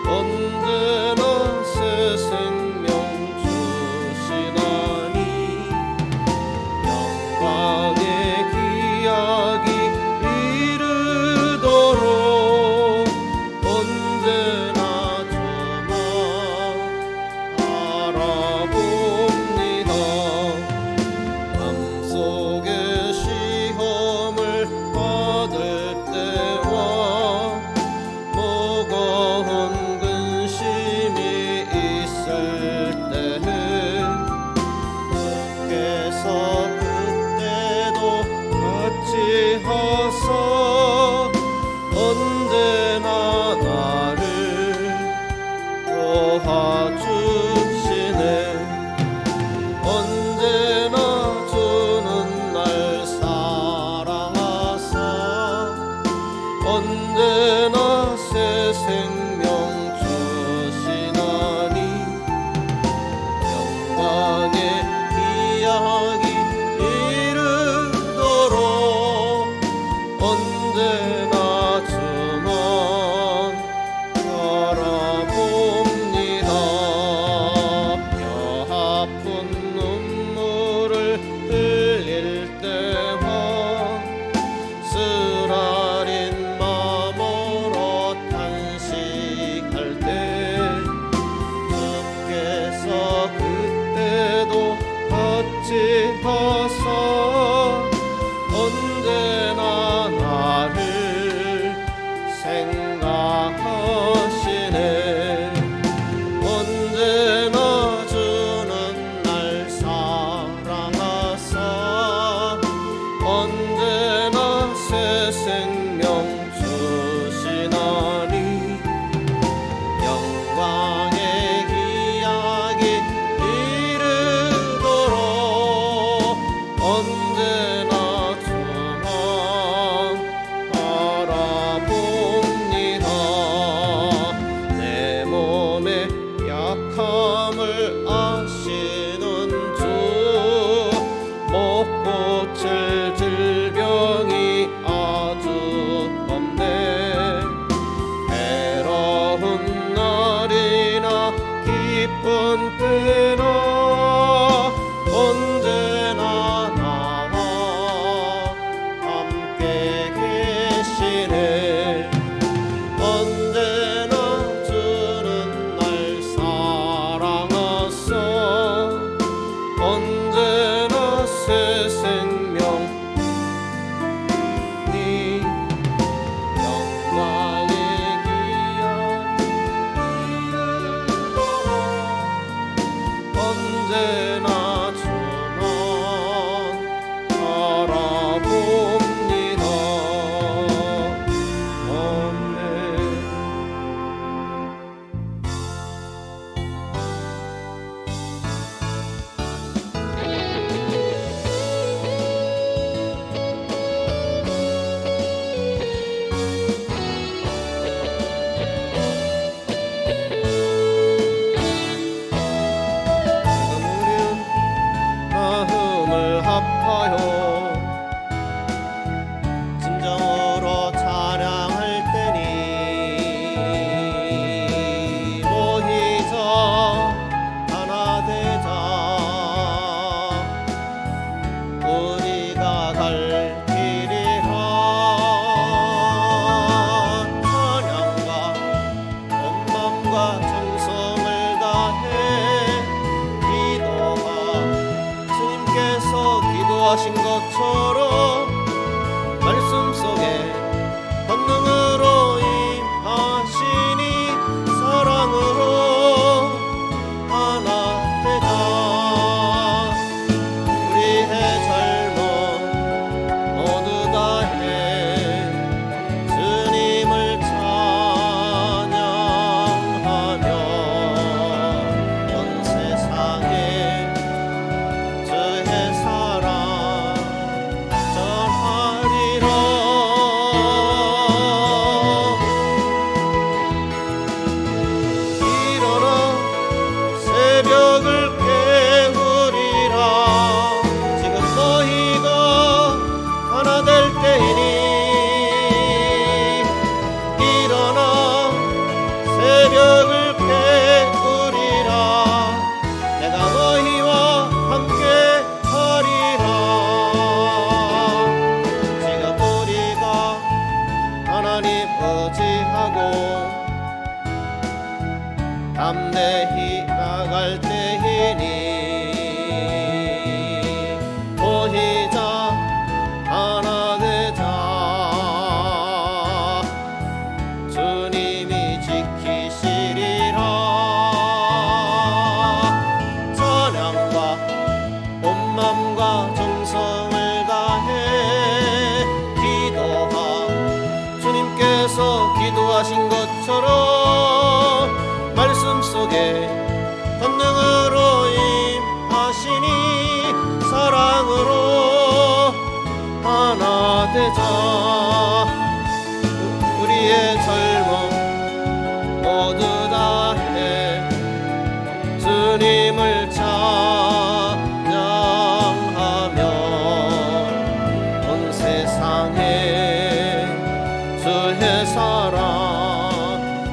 언제나 새 생명 주시나니 영광의 기약이 이르도록 언제나 저만 알아봅니다. 맘속에 시험을 받을 때와 무거운 근심이 있을 때에 주께서 그때도 같이 하사 언제나 나를 도와주시네. 언제나 주는 날 사랑하사 언제나 새 생명 주시나니 영광의 기약이 이르도록 언제나 주만 담대히 나갈 때이니 보이자 하나 되자 주님이 지키시리라 찬양과 온 맘과 정성을 다해 기도하 주님께서 기도하신 것처럼 말씀 속에 권능으로 임하시니 사랑으로 하나 되자 우리의 젊음 모두 다해 주님을 찬양하며 온 세상에 주의 사랑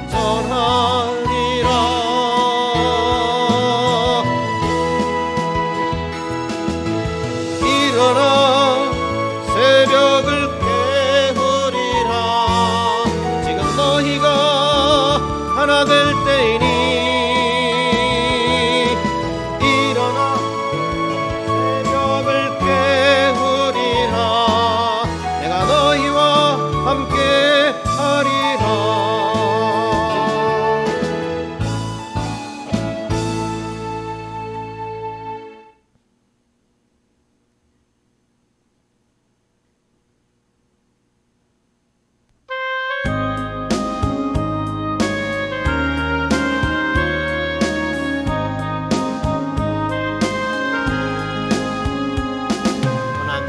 전하리라 일어나 새벽을 깨우리라 지금 너희가 하나 될 때이니 일어나 새벽을 깨우리라 내가 너희와 함께 하리라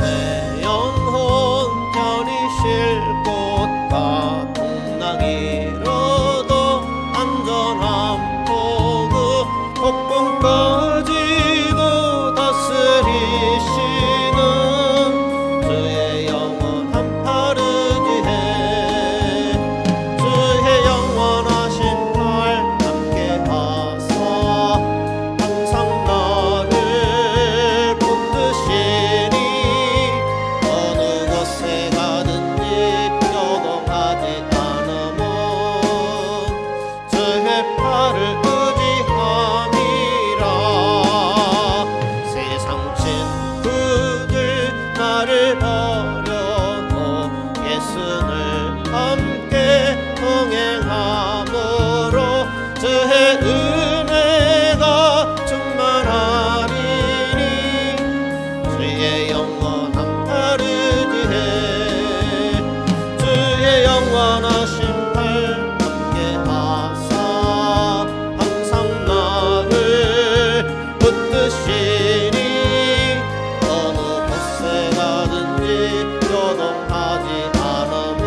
내 영혼 편히 쉴 곳과 풍랑이로도 안전함 보고 폭풍까지도 다스리시는 주의 영원한 파르지해 주의 영원하신 팔 함께 하사 항상 나를 붙드시니 어느 곳에 가든지 요동하지 않으면 주의 팔을 의지함이라 세상 친구들 나를 버려도 예수를 함께 동행함으로 주의 은혜가 충만하리니 주의 영원한 파르지해 주의 영원하신 팔 함께 하사 항상 나를 붙드시니 어느 곳에 가든지 요동하지 않으면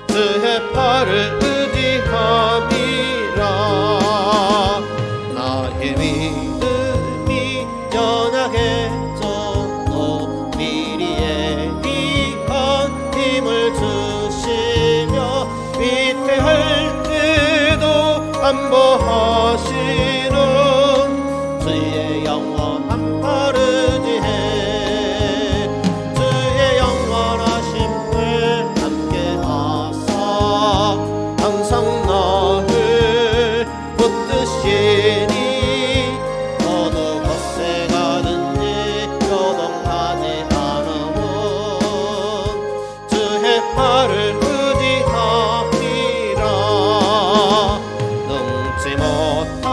주의 팔을 의지함이라 나의 믿음이 연약해져도 미리에 귀한 힘을 주시며 위태할 때도 안보하시는 주의 영원한 파르지해 주의 영원하신 팔 함께 하사 항상 나를 붙드시니 어느 곳에 가든지 요동하지 않으면 주의 팔을 의지함이라 능지 못한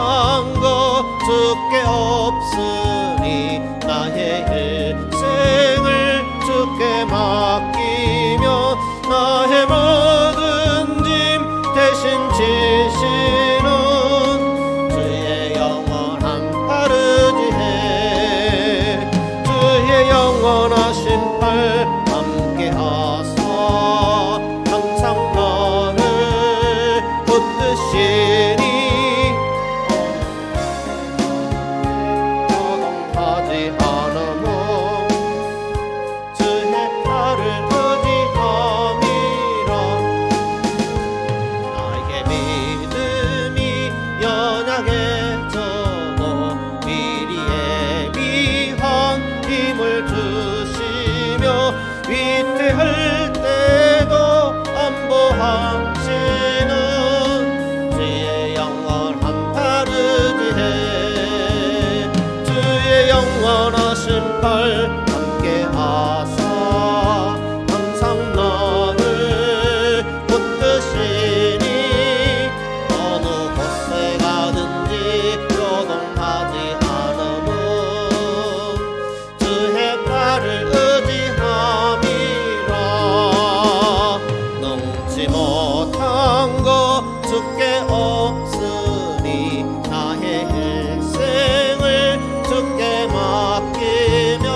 못한 것 주께 없으니 나의 일생을 주께 맡기며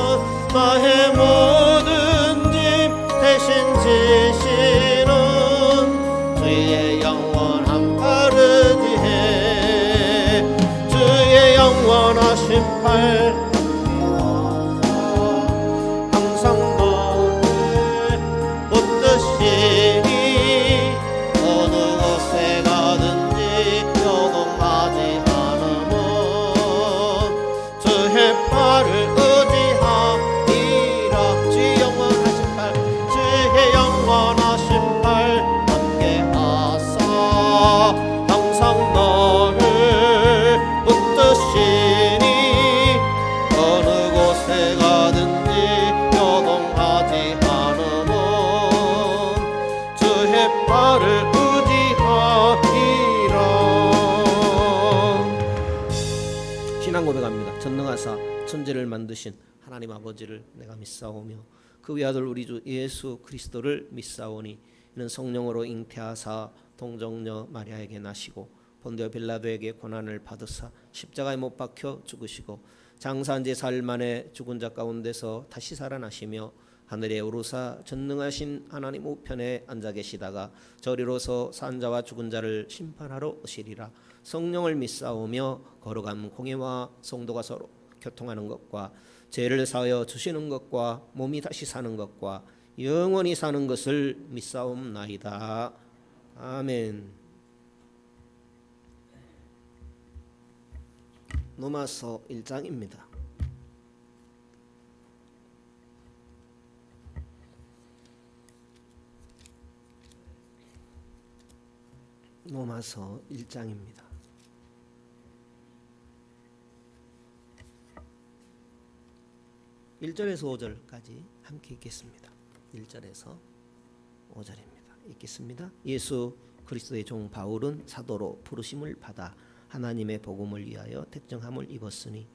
나의 모든 짐 대신 지시는 주의 영원한 팔 의지해 주의 영원하신 팔 고백합니다. 전능하사 천지를 만드신 하나님 아버지를 내가 믿사오며 그 외아들 우리 주 예수 그리스도를 믿사오니 이는 성령으로 잉태하사 동정녀 마리아에게 나시고 본디오 빌라도에게 고난을 받으사 십자가에 못 박혀 죽으시고 장사한 지 사흘 만에 죽은 자 가운데서 다시 살아나시며 하늘에 오르사 전능하신 하나님 우편에 앉아 계시다가 저리로서 산 자와 죽은 자를 심판하러 오시리라. 성령을 믿사오며 거룩한 공예와 성도가 서로 교통하는 것과 죄를 사하여 주시는 것과 몸이 다시 사는 것과 영원히 사는 것을 믿사옵나이다. 아멘. 로마서 1장입니다. 로마서 1장입니다. 1절에서 5절까지 함께 읽겠습니다. 1절에서 5절입니다. 읽겠습니다. 예수 그리스도의 종 바울은 사도로 부르심을 받아 하나님의 복음을 위하여 택정함을 입었으니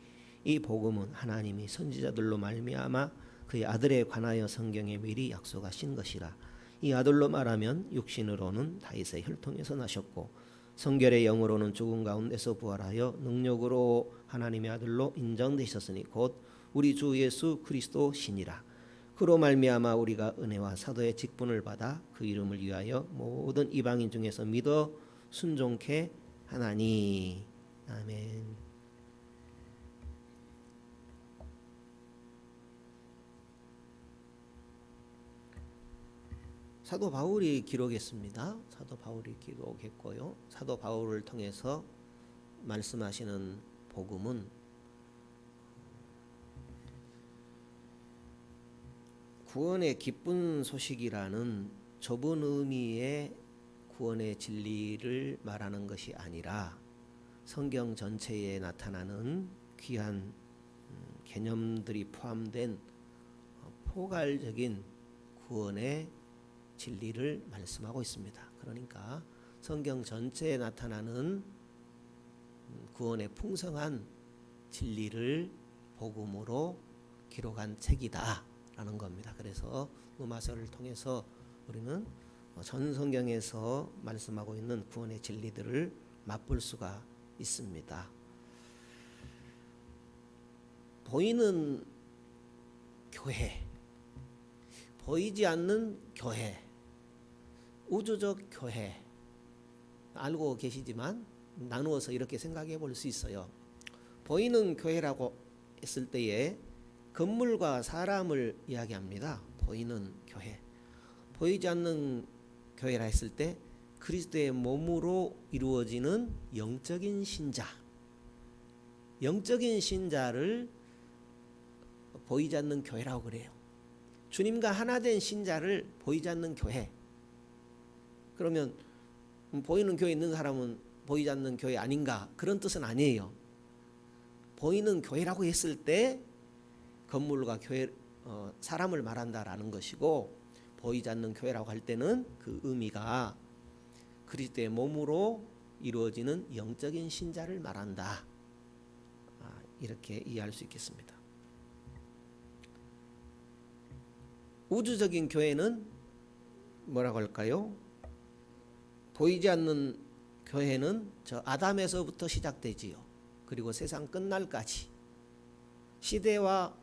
이 복음은 하나님이 선지자들로 말미암아 그의 아들에 관하여 성경에 미리 약속하신 것이라. 이 아들로 말하면 육신으로는 다윗의 혈통에서 나셨고 성결의 영으로는 죽은 가운데서 부활하여 능력으로 하나님의 아들로 인정되셨으니 곧 우리 주 예수 그리스도 신이라. 그로 말미암아 우리가 은혜와 사도의 직분을 받아 그 이름을 위하여 모든 이방인 중에서 믿어 순종케 하나니. 아멘. 사도 바울이 기록했습니다. 사도 바울이 기록했고요. 사도 바울을 통해서 말씀하시는 복음은 구원의 기쁜 소식이라는 좁은 의미의 구원의 진리를 말하는 것이 아니라 성경 전체에 나타나는 귀한 개념들이 포함된 포괄적인 구원의 진리를 말씀하고 있습니다. 그러니까 성경 전체에 나타나는 구원의 풍성한 진리를 복음으로 기록한 책이다 라는 겁니다. 그래서 로마서를 통해서 우리는 전 성경에서 말씀하고 있는 구원의 진리들을 맛볼 수가 있습니다. 보이는 교회, 보이지 않는 교회, 우주적 교회, 알고 계시지만 나누어서 이렇게 생각해 볼 수 있어요. 보이는 교회라고 했을 때에 건물과 사람을 이야기합니다. 보이는 교회. 보이지 않는 교회라 했을 때 그리스도의 몸으로 이루어지는 영적인 신자, 영적인 신자를 보이지 않는 교회라고 그래요. 주님과 하나 된 신자를 보이지 않는 교회. 그러면 보이는 교회에 있는 사람은 보이지 않는 교회 아닌가? 그런 뜻은 아니에요. 보이는 교회라고 했을 때 건물과 교회, 사람을 말한다라는 것이고, 보이지 않는 교회라고 할 때는 그 의미가 그리스도의 몸으로 이루어지는 영적인 신자를 말한다. 이렇게 이해할 수 있겠습니다. 우주적인 교회는 뭐라고 할까요? 보이지 않는 교회는 저 아담에서부터 시작되지요. 그리고 세상 끝날까지 시대와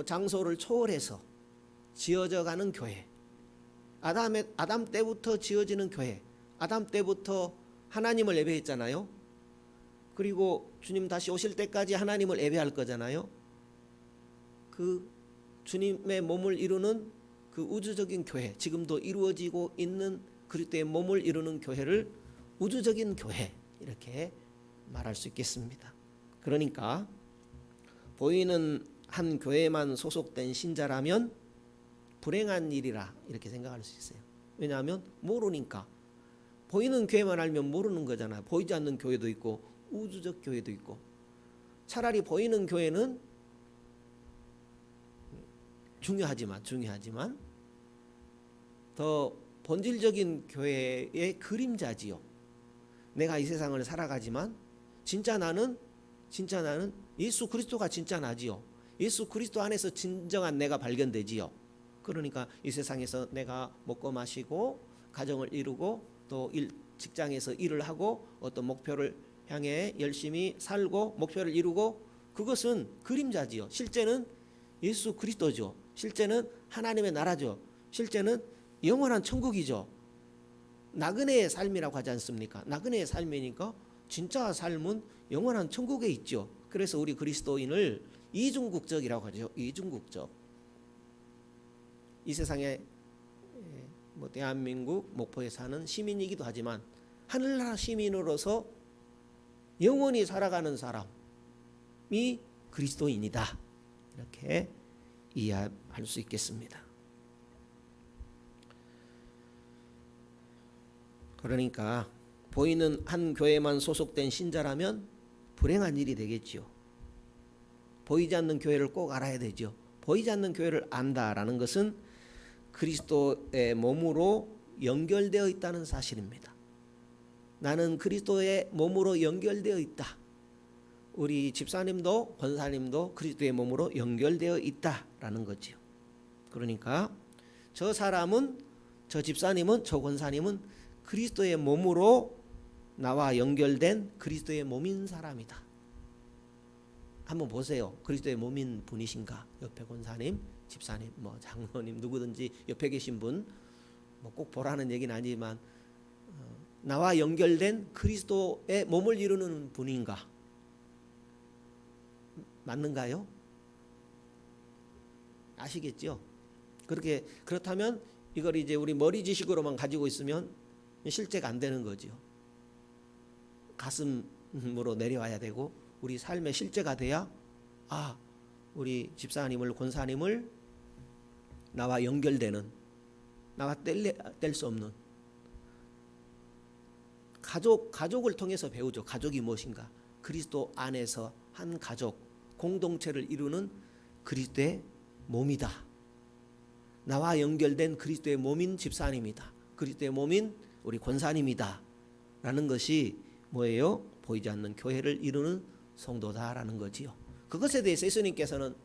장소를 초월해서 지어져 가는 교회. 아담 때부터 지어지는 교회. 아담 때부터 하나님을 예배했잖아요. 그리고 주님 다시 오실 때까지 하나님을 예배할 거잖아요. 그 주님의 몸을 이루는 그 우주적인 교회, 지금도 이루어지고 있는 그리스도의 몸을 이루는 교회를 우주적인 교회 이렇게 말할 수 있겠습니다. 그러니까 보이는 한 교회만 소속된 신자라면 불행한 일이라 이렇게 생각할 수 있어요. 왜냐하면 모르니까. 보이는 교회만 알면 모르는 거잖아요. 보이지 않는 교회도 있고 우주적 교회도 있고. 차라리 보이는 교회는 중요하지만 더 본질적인 교회의 그림자지요. 내가 이 세상을 살아가지만 진짜 나는 예수 그리스도가 진짜 나지요. 예수 그리스도 안에서 진정한 내가 발견되지요. 그러니까 이 세상에서 내가 먹고 마시고 가정을 이루고 또 직장에서 일을 하고 어떤 목표를 향해 열심히 살고 목표를 이루고 그것은 그림자지요. 실제는 예수 그리스도죠. 실제는 하나님의 나라죠. 실제는 영원한 천국이죠. 나그네의 삶이라고 하지 않습니까? 나그네의 삶이니까 진짜 삶은 영원한 천국에 있죠. 그래서 우리 그리스도인을 이중국적이라고 하죠. 이중국적. 이 세상에 대한민국 목포에 사는 시민이기도 하지만 하늘나라 시민으로서 영원히 살아가는 사람이 그리스도인이다. 이렇게 이해할 수 있겠습니다. 그러니까 보이는 한 교회만 소속된 신자라면 불행한 일이 되겠지요. 보이지 않는 교회를 꼭 알아야 되죠. 보이지 않는 교회를 안다라는 것은 그리스도의 몸으로 연결되어 있다는 사실입니다. 나는 그리스도의 몸으로 연결되어 있다. 우리 집사님도 권사님도 그리스도의 몸으로 연결되어 있다라는 거지요. 그러니까 저 사람은, 저 집사님은, 저 권사님은 그리스도의 몸으로 나와 연결된 그리스도의 몸인 사람이다. 한번 보세요. 그리스도의 몸인 분이신가? 옆에 권사님, 집사님, 장로님 누구든지 옆에 계신 분 꼭 보라는 얘기는 아니지만 나와 연결된 그리스도의 몸을 이루는 분인가? 맞는가요? 아시겠죠? 그렇다면 이걸 이제 우리 머리 지식으로만 가지고 있으면 실제가 안 되는 거죠. 가슴으로 내려와야 되고 우리 삶의 실제가 돼야 우리 집사님을 권사님을 나와 연결되는, 나와 뗄 수 없는 가족을 통해서 배우죠. 가족이 무엇인가? 그리스도 안에서 한 가족, 공동체를 이루는 그리스도의 몸이다. 나와 연결된 그리스도의 몸인 집사님이다. 그리스도의 몸인 우리 권사님이다. 라는 것이 뭐예요? 보이지 않는 교회를 이루는 성도다라는 거지요. 그것에 대해서 예수님께서는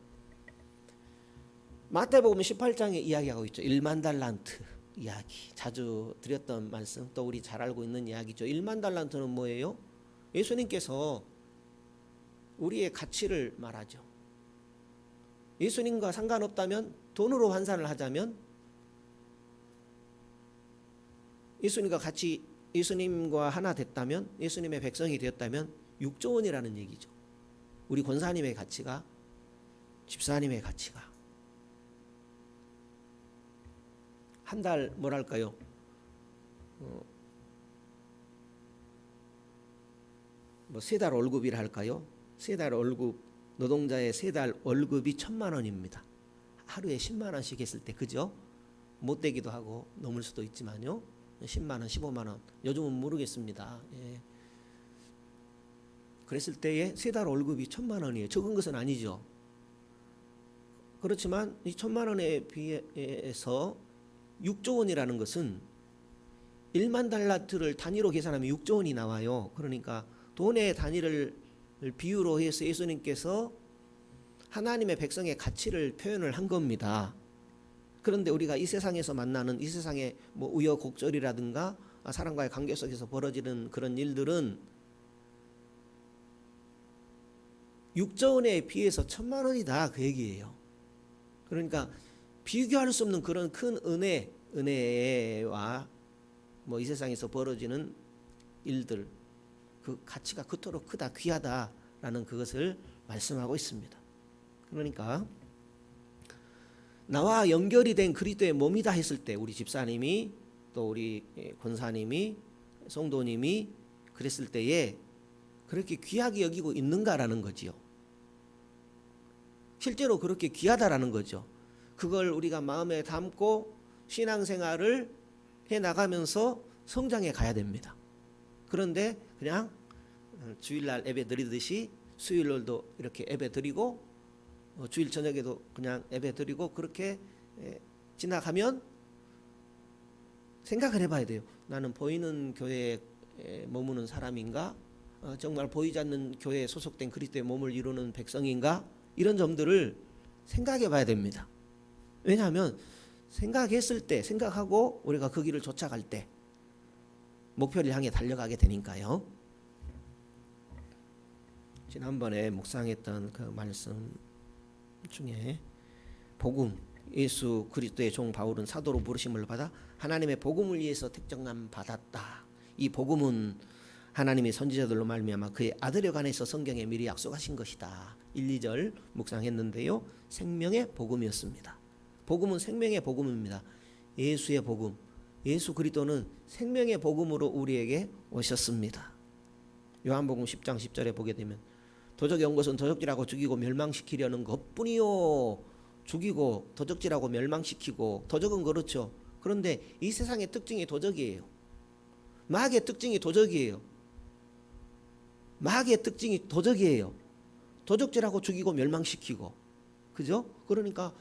마태복음 18장에 이야기하고 있죠. 1만 달란트 이야기. 자주 드렸던 말씀, 또 우리 잘 알고 있는 이야기죠. 1만 달란트는 뭐예요? 예수님께서 우리의 가치를 말하죠. 예수님과 상관없다면, 돈으로 환산을 하자면 예수님과 하나 됐다면, 예수님의 백성이 되었다면 6조 원이라는 얘기죠. 우리 권사님의 가치가, 집사님의 가치가 한 달 뭐랄까요? 세 달 월급이라 할까요? 세 달 월급, 노동자의 세 달 월급이 1,000만 원입니다. 하루에 10만 원씩 했을 때, 그죠? 못 되기도 하고 넘을 수도 있지만요. 10만 원, 15만 원. 요즘은 모르겠습니다. 예. 그랬을 때에 세 달 월급이 1,000만 원이에요. 적은 것은 아니죠. 그렇지만 이 1,000만 원에 비해서 6조 원이라는 것은 1만 달란트를 단위로 계산하면 6조 원이 나와요. 그러니까 돈의 단위를 비유로 해서 예수님께서 하나님의 백성의 가치를 표현을 한 겁니다. 그런데 우리가 이 세상에서 만나는 이 세상의 우여곡절이라든가 사람과의 관계 속에서 벌어지는 그런 일들은 6조 은혜에 비해서 1,000만 원이다 그 얘기예요. 그러니까 비교할 수 없는 그런 큰 은혜와 뭐 이 세상에서 벌어지는 일들, 그 가치가 그토록 크다, 귀하다라는 그것을 말씀하고 있습니다. 그러니까 나와 연결이 된 그리스도의 몸이다 했을 때, 우리 집사님이 또 우리 권사님이 성도님이 그랬을 때에 그렇게 귀하게 여기고 있는가라는 거지요. 실제로 그렇게 귀하다라는 거죠. 그걸 우리가 마음에 담고 신앙생활을 해나가면서 성장해 가야 됩니다. 그런데 그냥 주일날 예배 드리듯이 수요일날도 이렇게 예배 드리고 주일 저녁에도 그냥 예배 드리고 그렇게 지나가면 생각을 해봐야 돼요. 나는 보이는 교회에 머무는 사람인가? 정말 보이지 않는 교회에 소속된 그리스도의 몸을 이루는 백성인가? 이런 점들을 생각해 봐야 됩니다. 왜냐하면 생각했을 때, 생각하고 우리가 그 길을 쫓아갈 때 목표를 향해 달려가게 되니까요. 지난번에 묵상했던 그 말씀 중에 복음, 예수 그리스도의 종 바울은 사도로 부르심을 받아 하나님의 복음을 위해서 택정함 받았다. 이 복음은 하나님의 선지자들로 말미암아 그의 아들에 관해서 성경에 미리 약속하신 것이다. 1, 2절 묵상했는데요. 생명의 복음이었습니다. 복음은 생명의 복음입니다. 예수의 복음, 예수 그리스도는 생명의 복음으로 우리에게 오셨습니다. 요한복음 10장 10절에 보게 되면 도적이 온 것은 도적질하고 죽이고 멸망시키려는 것뿐이요. 죽이고 도적질하고 멸망시키고, 도적은 그렇죠. 그런데 이 세상의 특징이 도적이에요. 마귀의 특징이 도적이에요. 마귀의 특징이 도적이에요. 도적질하고 죽이고 멸망시키고, 그죠? 그러니까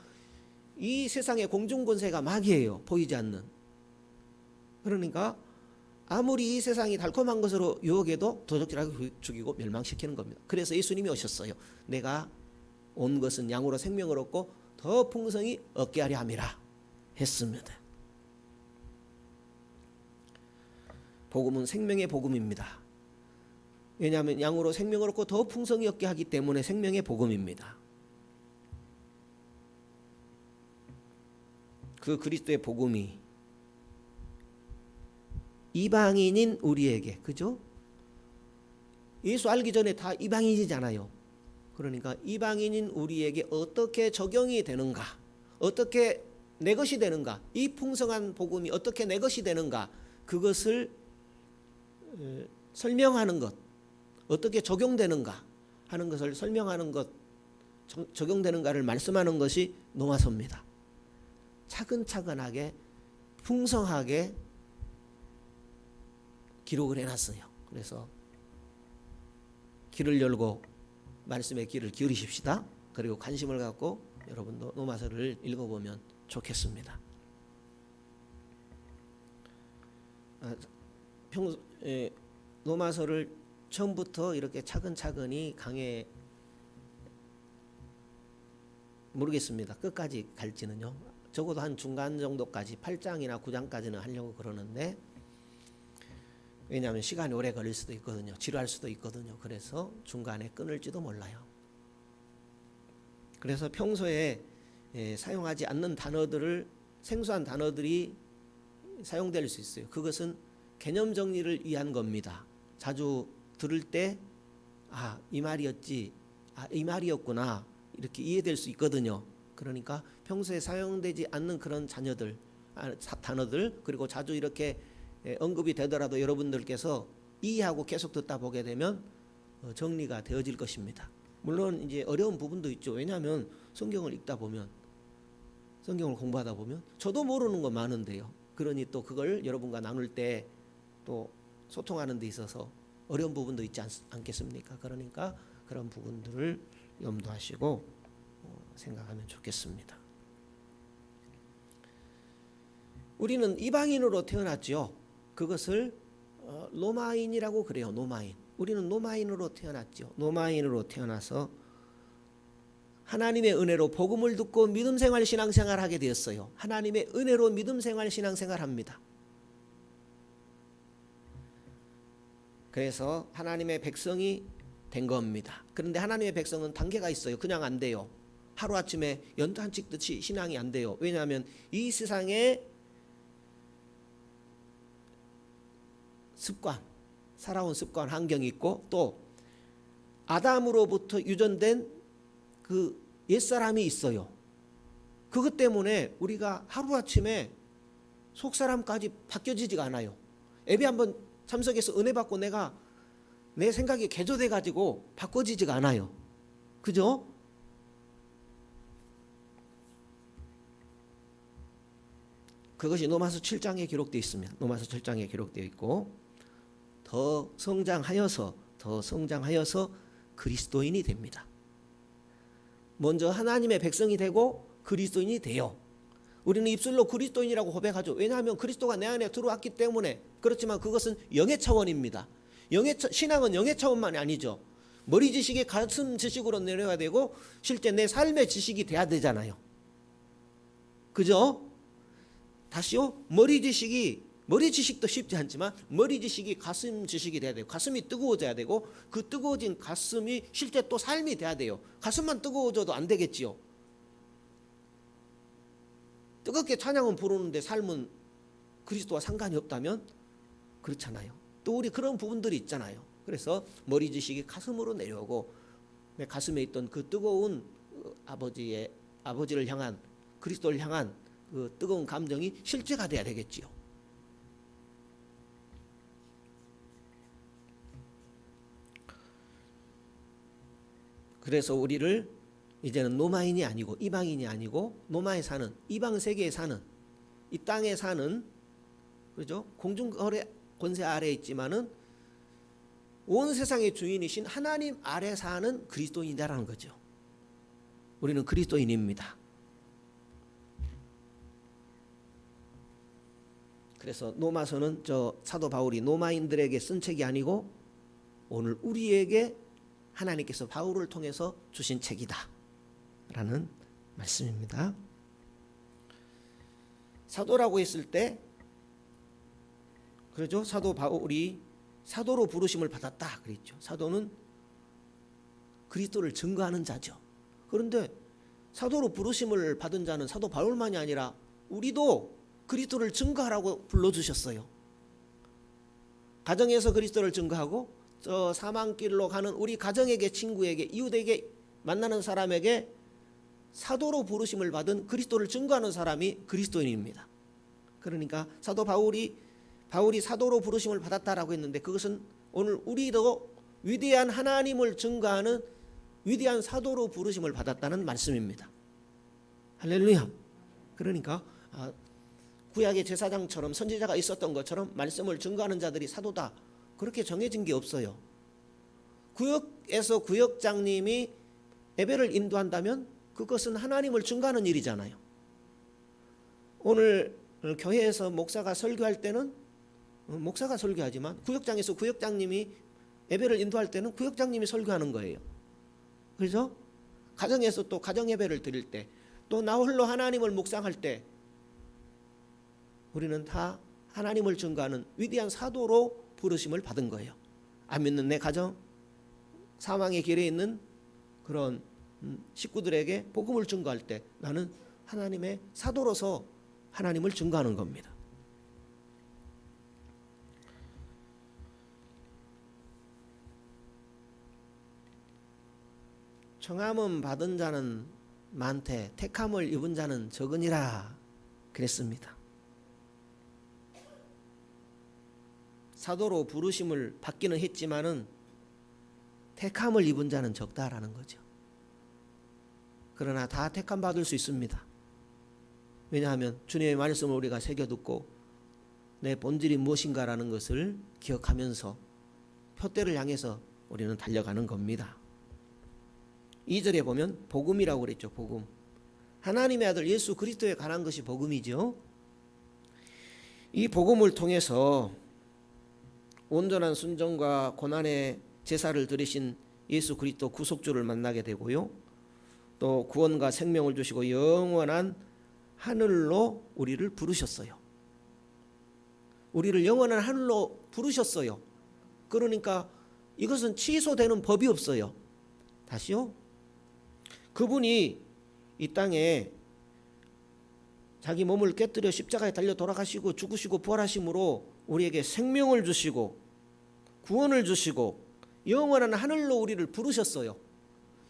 이 세상의 공중권세가 마귀예요. 보이지 않는. 그러니까 아무리 이 세상이 달콤한 것으로 유혹해도 도적질하고 죽이고 멸망시키는 겁니다. 그래서 예수님이 오셨어요. 내가 온 것은 양으로 생명을 얻고 더 풍성히 얻게 하려 함이라 했습니다. 복음은 생명의 복음입니다. 왜냐하면 양으로 생명을 얻고 더 풍성히 얻게 하기 때문에 생명의 복음입니다. 그 그리스도의 복음이 이방인인 우리에게, 그죠? 예수 알기 전에 다 이방인이잖아요. 그러니까 이방인인 우리에게 어떻게 적용이 되는가, 어떻게 내 것이 되는가, 이 풍성한 복음이 어떻게 내 것이 되는가, 그것을 설명하는 것, 어떻게 적용되는가 하는 것을 설명하는 것, 적용되는가를 말씀하는 것이 노마서입니다. 차근차근하게 풍성하게 기록을 해놨어요. 그래서 귀를 열고 말씀의 귀를 기울이십시다. 그리고 관심을 갖고 여러분도 노마서를 읽어보면 좋겠습니다. 노마서를 처음부터 이렇게 차근차근히 강해 모르겠습니다. 끝까지 갈지는요. 적어도 한 중간 정도까지 8장이나 9장까지는 하려고 그러는데, 왜냐하면 시간이 오래 걸릴 수도 있거든요. 지루할 수도 있거든요. 그래서 중간에 끊을지도 몰라요. 그래서 평소에 사용하지 않는 단어들을, 생소한 단어들이 사용될 수 있어요. 그것은 개념 정리를 위한 겁니다. 자주 들을 때 이 말이었지, 이 말이었구나, 이렇게 이해될 수 있거든요. 그러니까 평소에 사용되지 않는 그런 단어들, 그리고 자주 이렇게 언급이 되더라도 여러분들께서 이해하고 계속 듣다 보게 되면 정리가 되어질 것입니다. 물론 이제 어려운 부분도 있죠. 왜냐하면 성경을 읽다 보면, 성경을 공부하다 보면 저도 모르는 거 많은데요. 그러니 또 그걸 여러분과 나눌 때 또 소통하는 데 있어서 어려운 부분도 있지 않겠습니까? 그러니까 그런 부분들을 염두하시고 생각하면 좋겠습니다. 우리는 이방인으로 태어났죠. 그것을 로마인이라고 그래요. 로마인. 우리는 로마인으로 태어났죠. 로마인으로 태어나서 하나님의 은혜로 복음을 듣고 믿음 생활 신앙생활 하게 되었어요. 하나님의 은혜로 믿음 생활 신앙생활 합니다. 그래서 하나님의 백성이 된 겁니다. 그런데 하나님의 백성은 단계가 있어요. 그냥 안 돼요. 하루아침에 연탄 찍듯이 신앙이 안 돼요. 왜냐하면 이 세상에 습관, 살아온 습관, 환경이 있고 또 아담으로부터 유전된 그 옛사람이 있어요. 그것 때문에 우리가 하루아침에 속사람까지 바뀌어지지가 않아요. 예배 한번 참석해서 은혜 받고 내가 내 생각이 개조돼 가지고 바꿔지지가 않아요. 그죠? 그것이 로마서 7장에 기록되어 있습니다. 로마서 7장에 기록되어 있고 더 성장하여서 그리스도인이 됩니다. 먼저 하나님의 백성이 되고 그리스도인이 돼요. 우리는 입술로 그리스도인이라고 고백하죠. 왜냐하면 그리스도가 내 안에 들어왔기 때문에. 그렇지만 그것은 영의 차원입니다. 신앙은 영의 차원만이 아니죠. 머리 지식이 가슴 지식으로 내려야 되고 실제 내 삶의 지식이 돼야 되잖아요. 그죠? 다시요. 머리 지식도 쉽지 않지만 머리 지식이 가슴 지식이 돼야 돼요. 가슴이 뜨거워져야 되고 그 뜨거워진 가슴이 실제 또 삶이 돼야 돼요. 가슴만 뜨거워져도 안 되겠지요. 뜨겁게 찬양은 부르는데 삶은 그리스도와 상관이 없다면 그렇잖아요. 또 우리 그런 부분들이 있잖아요. 그래서 머리 지식이 가슴으로 내려오고 내 가슴에 있던 그 뜨거운 아버지를 향한 그리스도를 향한 그 뜨거운 감정이 실제가 돼야 되겠지요. 그래서 우리를 이제는 노마인이 아니고 이방인이 아니고 노마에 사는 이방 세계에 사는 이 땅에 사는 그죠? 공중 권세 아래에 있지만은 온 세상의 주인이신 하나님 아래 사는 그리스도인이다라는 거죠. 우리는 그리스도인입니다. 그래서 로마서는 사도 바울이 노마인들에게 쓴 책이 아니고 오늘 우리에게 하나님께서 바울을 통해서 주신 책이다 라는 말씀입니다. 사도라고 했을 때 그러죠. 사도 바울이 사도로 부르심을 받았다 그랬죠. 사도는 그리스도를 증거하는 자죠. 그런데 사도로 부르심을 받은 자는 사도 바울만이 아니라 우리도 그리스도를 증거하라고 불러주셨어요. 가정에서 그리스도를 증거하고 저 사망길로 가는 우리 가정에게, 친구에게, 이웃에게, 만나는 사람에게 사도로 부르심을 받은 그리스도를 증거하는 사람이 그리스도인입니다. 그러니까 사도 바울이 사도로 부르심을 받았다라고 했는데 그것은 오늘 우리도 위대한 하나님을 증거하는 위대한 사도로 부르심을 받았다는 말씀입니다. 할렐루야. 그러니까 구약의 제사장처럼 선지자가 있었던 것처럼 말씀을 증거하는 자들이 사도다 그렇게 정해진 게 없어요. 구역에서 구역장님이 예배를 인도한다면 그것은 하나님을 증거하는 일이잖아요. 오늘 교회에서 목사가 설교할 때는 목사가 설교하지만 구역장에서 구역장님이 예배를 인도할 때는 구역장님이 설교하는 거예요. 그래서 가정에서 또 가정 예배를 드릴 때 또 나 홀로 하나님을 묵상할 때 우리는 다 하나님을 증거하는 위대한 사도로 부르심을 받은 거예요. 안 믿는 내 가정, 사망의 길에 있는 그런 식구들에게 복음을 증거할 때 나는 하나님의 사도로서 하나님을 증거하는 겁니다. 청함은 받은 자는 많되 택함을 입은 자는 적으니라 그랬습니다. 사도로 부르심을 받기는 했지만은 택함을 입은 자는 적다라는 거죠. 그러나 다 택함 받을 수 있습니다. 왜냐하면 주님의 말씀을 우리가 새겨 듣고 내 본질이 무엇인가라는 것을 기억하면서 표대를 향해서 우리는 달려가는 겁니다. 2절에 보면 복음이라고 그랬죠. 복음. 하나님의 아들 예수 그리스도에 관한 것이 복음이죠. 이 복음을 통해서 온전한 순종과 고난의 제사를 드리신 예수 그리스도 구속주를 만나게 되고요. 또 구원과 생명을 주시고 영원한 하늘로 우리를 부르셨어요. 우리를 영원한 하늘로 부르셨어요. 그러니까 이것은 취소되는 법이 없어요. 다시요. 그분이 이 땅에 자기 몸을 깨뜨려 십자가에 달려 돌아가시고 죽으시고 부활하심으로 우리에게 생명을 주시고 구원을 주시고 영원한 하늘로 우리를 부르셨어요.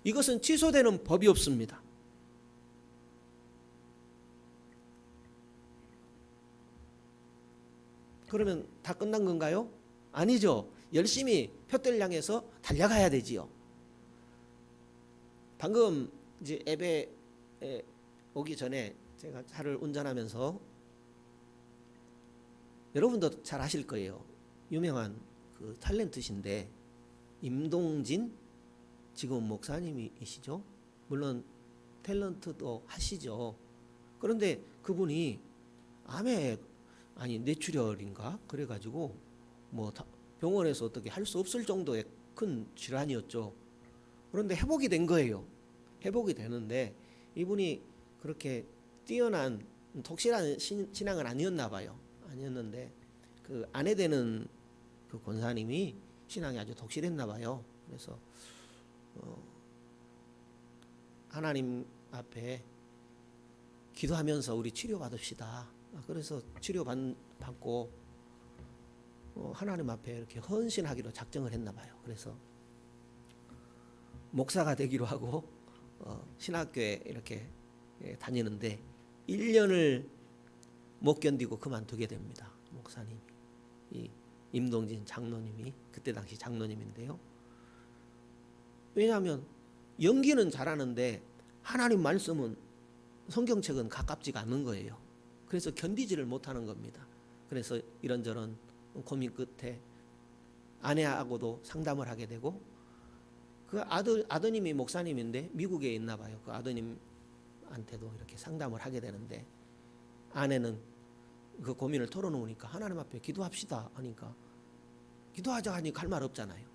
이것은 취소되는 법이 없습니다. 그러면 다 끝난 건가요? 아니죠. 열심히 표대를 향해서 달려가야 되지요. 방금 이제 예배에 오기 전에 제가 차를 운전하면서 여러분도 잘 아실 거예요. 유명한 그 탤런트신데 임동진 지금 목사님이시죠. 물론 탤런트도 하시죠. 그런데 그분이 뇌출혈인가 그래가지고 뭐 병원에서 어떻게 할 수 없을 정도의 큰 질환이었죠. 그런데 회복이 된 거예요. 회복이 되는데 이분이 그렇게 뛰어난 독실한 신앙은 아니었나 봐요. 아니었는데 그 아내 되는 그 권사님이 신앙이 아주 독실했나 봐요. 그래서 하나님 앞에 기도하면서 우리 치료받읍시다. 그래서 치료받고 하나님 앞에 이렇게 헌신하기로 작정을 했나 봐요. 그래서 목사가 되기로 하고 신학교에 이렇게 다니는데 1년을 못 견디고 그만두게 됩니다. 목사님이. 이 임동진 장로님이 그때 당시 장로님인데요. 왜냐하면 연기는 잘하는데 하나님 말씀은 성경책은 가깝지가 않는 거예요. 그래서 견디지를 못하는 겁니다. 그래서 이런저런 고민 끝에 아내하고도 상담을 하게 되고 그 아드님이 목사님인데 미국에 있나 봐요. 그 아드님한테도 이렇게 상담을 하게 되는데 아내는 그 고민을 털어놓으니까 하나님 앞에 기도합시다 하니까 기도하자 하니까 할 말 없잖아요.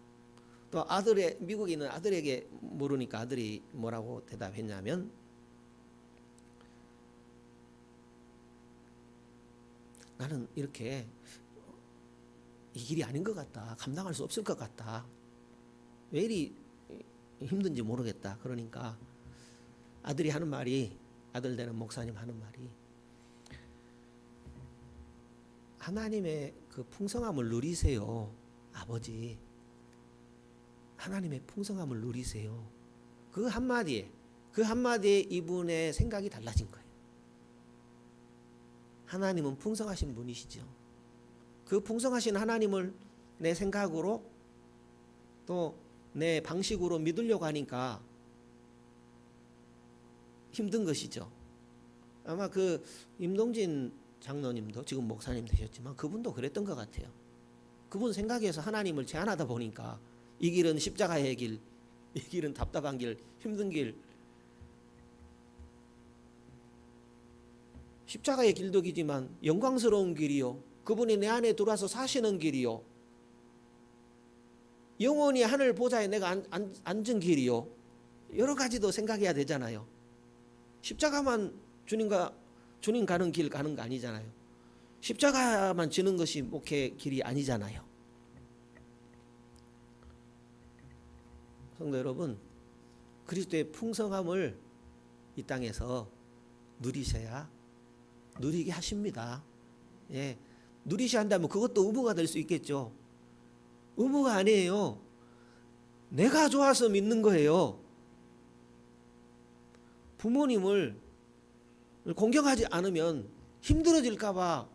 또 미국에 있는 아들에게 물으니까 아들이 뭐라고 대답했냐면 나는 이렇게 이 길이 아닌 것 같다. 감당할 수 없을 것 같다. 왜 이리 힘든지 모르겠다. 그러니까 아들이 하는 말이 아들 되는 목사님 하는 말이 하나님의 그 풍성함을 누리세요. 아버지. 하나님의 풍성함을 누리세요. 그 한마디에 이분의 생각이 달라진 거예요. 하나님은 풍성하신 분이시죠. 그 풍성하신 하나님을 내 생각으로 또 내 방식으로 믿으려고 하니까 힘든 것이죠. 아마 그 임동진 장로님도 지금 목사님 되셨지만 그분도 그랬던 것 같아요. 그분 생각에서 하나님을 제안하다 보니까 이 길은 십자가의 길, 이 길은 답답한 길, 힘든 길, 십자가의 길도 기지만 영광스러운 길이요. 그분이 내 안에 들어와서 사시는 길이요. 영원히 하늘 보좌에 내가 앉은 길이요. 여러 가지도 생각해야 되잖아요. 십자가만 주님 가는 길 가는 거 아니잖아요. 십자가만 지는 것이 목회 길이 아니잖아요. 성도 여러분, 그리스도의 풍성함을 이 땅에서 누리게 하십니다. 예, 누리셔야 한다면 그것도 의무가 될 수 있겠죠. 의무가 아니에요. 내가 좋아서 믿는 거예요. 부모님을 공경하지 않으면 힘들어질까 봐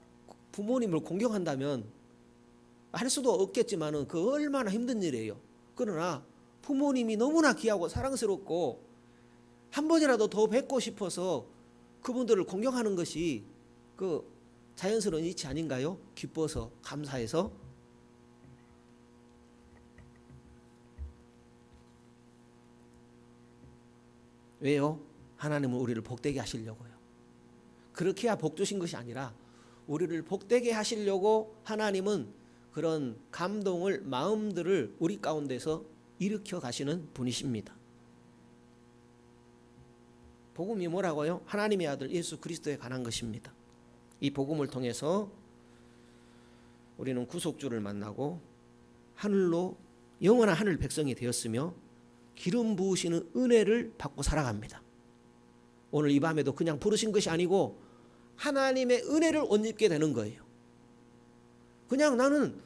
부모님을 공경한다면 할 수도 없겠지만은 그 얼마나 힘든 일이에요. 그러나 부모님이 너무나 귀하고 사랑스럽고 한 번이라도 더 뵙고 싶어서 그분들을 공경하는 것이 그 자연스러운 이치 아닌가요? 기뻐서 감사해서. 왜요? 하나님은 우리를 복되게 하시려고요. 그렇게 해야 복 주신 것이 아니라 우리를 복되게 하시려고 하나님은 그런 감동을 마음들을 우리 가운데서 일으켜 가시는 분이십니다. 복음이 뭐라고요? 하나님의 아들 예수 그리스도에 관한 것입니다. 이 복음을 통해서 우리는 구속주를 만나고 하늘로 영원한 하늘 백성이 되었으며 기름 부으시는 은혜를 받고 살아갑니다. 오늘 이 밤에도 그냥 부르신 것이 아니고 하나님의 은혜를 옷 입게 되는 거예요. 그냥 나는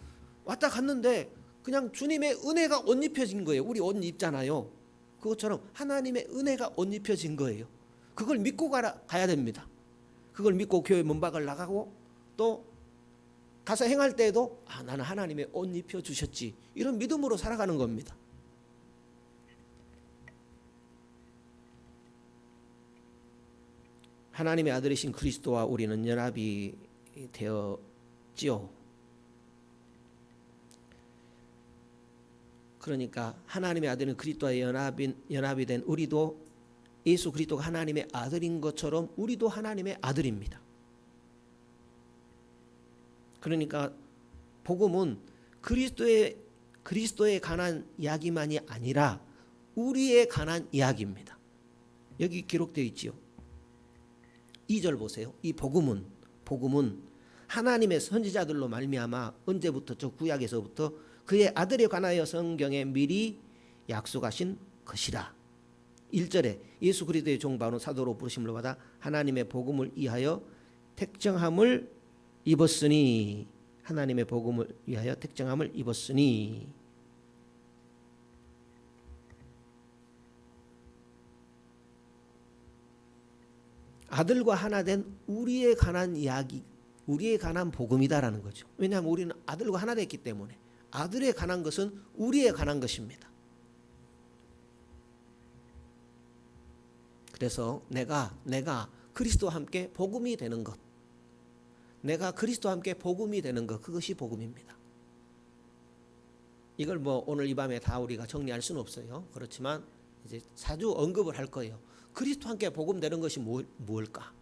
왔다 갔는데 그냥 주님의 은혜가 옷 입혀진 거예요. 우리 옷 입잖아요. 그것처럼 하나님의 은혜가 옷 입혀진 거예요. 그걸 믿고 가야 됩니다. 그걸 믿고 교회 문밖을 나가고 또 가서 행할 때에도 나는 하나님의 옷 입혀 주셨지, 이런 믿음으로 살아가는 겁니다. 하나님의 아들이신 그리스도와 우리는 연합이 되었지요. 그러니까 하나님의 아들인 그리스도와 연합이 된 우리도 예수 그리스도가 하나님의 아들인 것처럼 우리도 하나님의 아들입니다. 그러니까 복음은 그리스도에 관한 이야기만이 아니라 우리에 관한 이야기입니다. 여기 기록되어 있지요. 2절 보세요. 이 복음은 하나님의 선지자들로 말미암아 언제부터 저 구약에서부터 그의 아들에 관하여 성경에 미리 약속하신 것이라. 1절에 예수 그리스도의 종 바울은 사도로 부르심을 받아 하나님의 복음을 위하여 택정함을 입었으니, 하나님의 복음을 위하여 택정함을 입었으니. 아들과 하나 된 우리에 관한 이야기, 우리에 관한 복음이다라는 거죠. 왜냐하면 우리는 아들과 하나 됐기 때문에 아들에 관한 것은 우리에 관한 것입니다. 그래서 내가 그리스도와 함께 복음이 되는 것, 내가 그리스도와 함께 복음이 되는 것, 그것이 복음입니다. 이걸 오늘 이 밤에 다 우리가 정리할 수는 없어요. 그렇지만 이제 자주 언급을 할 거예요. 그리스도와 함께 복음 되는 것이 무엇일까?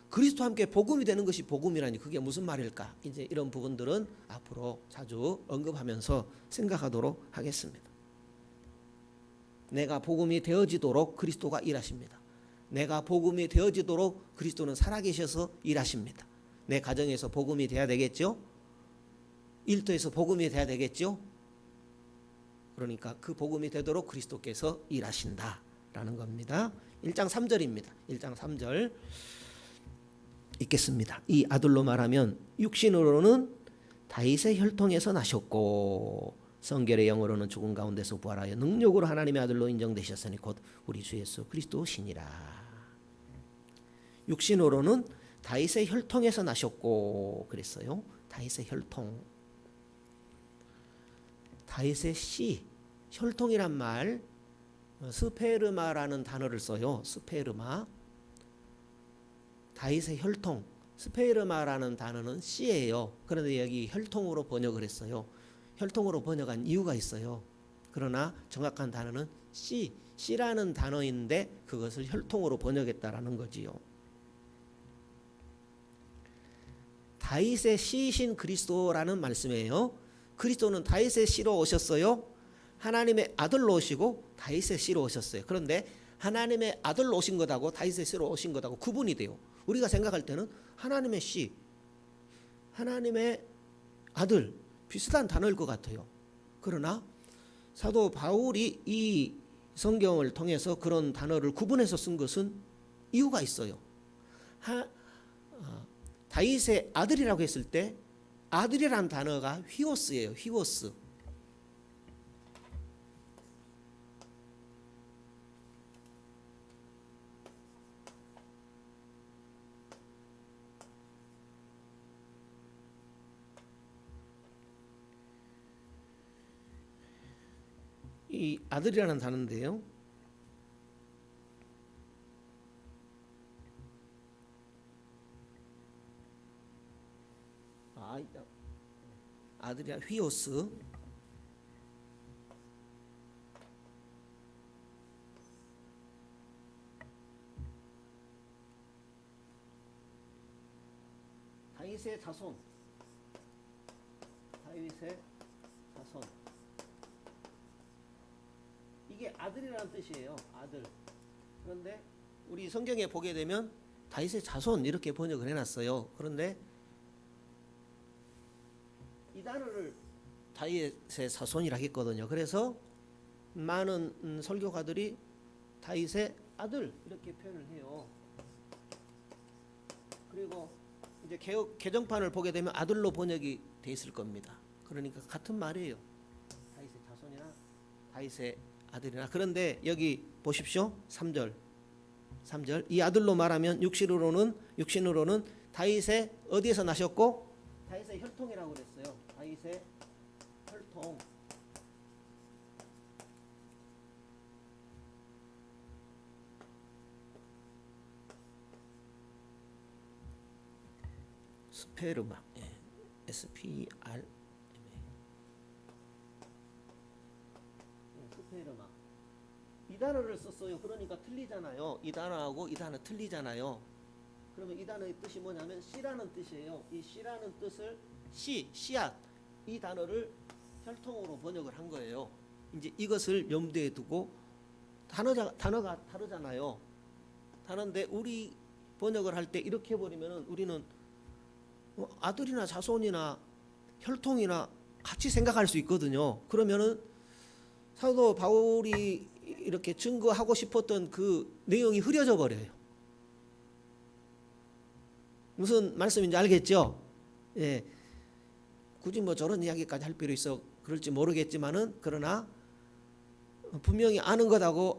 그리스도와 함께 복음이 되는 것이 복음이라니 그게 무슨 말일까? 이제 이런 부분들은 앞으로 자주 언급하면서 생각하도록 하겠습니다. 내가 복음이 되어지도록 그리스도가 일하십니다. 내가 복음이 되어지도록 그리스도는 살아계셔서 일하십니다. 내 가정에서 복음이 돼야 되겠죠? 일터에서 복음이 돼야 되겠죠? 그러니까 그 복음이 되도록 그리스도께서 일하신다라는 겁니다. 1장 3절입니다. 1장 3절 읽겠습니다. 이 아들로 말하면 육신으로는 다윗의 혈통에서 나셨고 성결의 영으로는 죽은 가운데서 부활하여 능력으로 하나님의 아들로 인정되셨으니 곧 우리 주 예수 그리스도시니라. 육신으로는 다윗의 혈통에서 나셨고 그랬어요. 다윗의 혈통, 다윗의 씨, 혈통이란 말 스페르마라는 단어를 써요. 스페르마. 다윗의 혈통, 스페르마라는 단어는 씨예요. 그런데 여기 혈통으로 번역을 했어요. 혈통으로 번역한 이유가 있어요. 그러나 정확한 단어는 씨라는 단어인데 그것을 혈통으로 번역했다라는 거지요. 다윗의 씨이신 그리스도라는 말씀이에요. 그리스도는 다윗의 씨로 오셨어요. 하나님의 아들로 오시고 다윗의 씨로 오셨어요. 그런데 하나님의 아들로 오신 것하고 다윗의 씨로 오신 것하고 구분이 돼요. 우리가 생각할 때는 하나님의 씨, 하나님의 아들 비슷한 단어일 것 같아요. 그러나 사도 바울이 이 성경을 통해서 그런 단어를 구분해서 쓴 것은 이유가 있어요. 다윗의 아들이라고 했을 때 아들이라는 단어가 휘오스예요. 휘오스. 이 아들이라는 단어인데요. 아들이야 휘오스. 다윗의 자손. 다윗의 자손. 이게 아들이라는 뜻이에요. 아들. 그런데 우리 성경에 보게 되면 다윗의 자손 이렇게 번역을 해놨어요. 그런데 이 단어를 다윗의 자손이라 했거든요. 그래서 많은 설교가들이 다윗의 아들 이렇게 표현을 해요. 그리고 이제 개정판을 보게 되면 아들로 번역이 돼 있을 겁니다. 그러니까 같은 말이에요. 다윗의 자손이나 다윗의 아들이나. 그런데 여기 보십시오. 3절 이 아들로 말하면 육신으로는 다윗의 어디에서 나셨고 다윗의 혈통이라고 그랬어요. 다윗의 혈통. 스페르마, SPR, 스페르마. 이 단어를 썼어요. 그러니까 틀리잖아요. 이 단어하고 이 단어 틀리잖아요. 그러면 이 단어의 뜻이 뭐냐면 씨라는 뜻이에요. 이 씨라는 뜻을 씨앗 이 단어를 혈통으로 번역을 한 거예요. 이제 이것을 염두에 두고 단어가 다르잖아요. 다른데 우리 번역을 할 때 이렇게 해버리면은 우리는 아들이나 자손이나 혈통이나 같이 생각할 수 있거든요. 그러면은 사도 바울이 이렇게 증거하고 싶었던 그 내용이 흐려져 버려요. 무슨 말씀인지 알겠죠? 예. 굳이 뭐 저런 이야기까지 할 필요 있어 그럴지 모르겠지만은 그러나 분명히 아는 것하고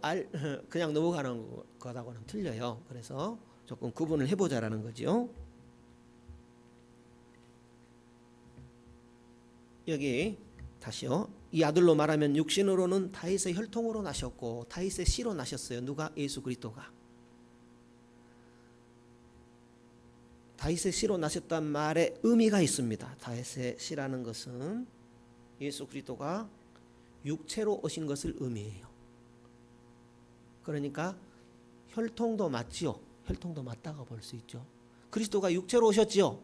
그냥 넘어가는 것하고는 틀려요. 그래서 조금 구분을 해보자라는 거죠. 여기 다시요. 이 아들로 말하면 육신으로는 다윗의 혈통으로 나셨고 다윗의 씨로 나셨어요. 누가? 예수 그리스도가. 다윗의 씨로 나셨단 말에 의미가 있습니다. 다윗의 씨라는 것은 예수 그리스도가 육체로 오신 것을 의미해요. 그러니까 혈통도 맞지요. 혈통도 맞다고 볼 수 있죠. 그리스도가 육체로 오셨지요.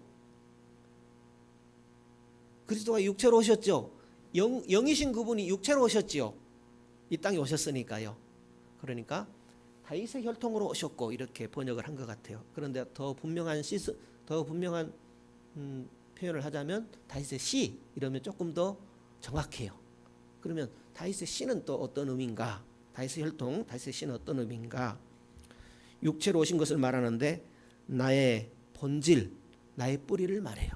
그리스도가 육체로 오셨죠. 영이신 그분이 육체로 오셨지요. 이 땅에 오셨으니까요. 그러니까 다윗의 혈통으로 오셨고 이렇게 번역을 한 것 같아요. 그런데 더 분명한 표현을 하자면 다윗의 씨 이러면 조금 더 정확해요. 그러면 다윗의 씨는 또 어떤 의미인가? 다윗의 혈통, 다윗의 씨는 어떤 의미인가? 육체로 오신 것을 말하는데 나의 본질, 나의 뿌리를 말해요.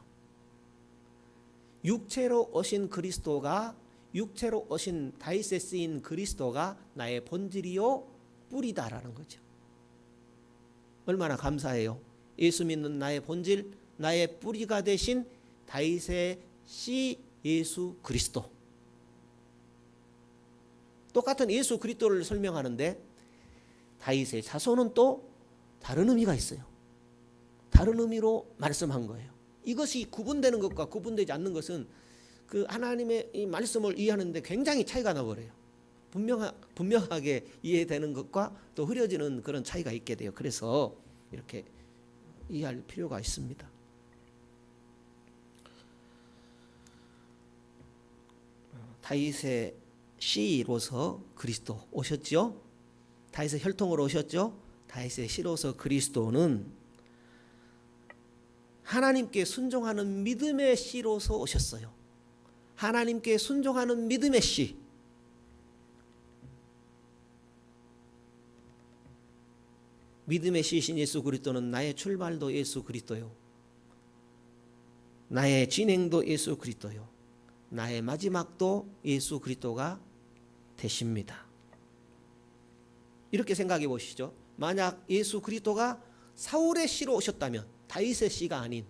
육체로 오신 그리스도가 육체로 오신 다윗에 쓰인 그리스도가 나의 본질이요 뿌리다라는 거죠. 얼마나 감사해요. 예수 믿는 나의 본질, 나의 뿌리가 되신 다윗의 씨 예수 그리스도. 똑같은 예수 그리스도를 설명하는데 다윗의 자손은 또 다른 의미가 있어요. 다른 의미로 말씀한 거예요. 이것이 구분되는 것과 구분되지 않는 것은 그 하나님의 이 말씀을 이해하는데 굉장히 차이가 나버려요. 분명하게 이해되는 것과 또 흐려지는 그런 차이가 있게 돼요. 그래서 이렇게 이해할 필요가 있습니다. 다윗의 씨로서 그리스도 오셨죠. 다윗의 혈통으로 오셨죠. 다윗의 씨로서 그리스도는 하나님께 순종하는 믿음의 씨로서 오셨어요. 하나님께 순종하는 믿음의 씨. 믿음의 씨이신 예수 그리스도는 나의 출발도 예수 그리스도요. 나의 진행도 예수 그리스도요. 나의 마지막도 예수 그리스도가 되십니다. 이렇게 생각해 보시죠. 만약 예수 그리스도가 사울의 씨로 오셨다면 다윗의 씨가 아닌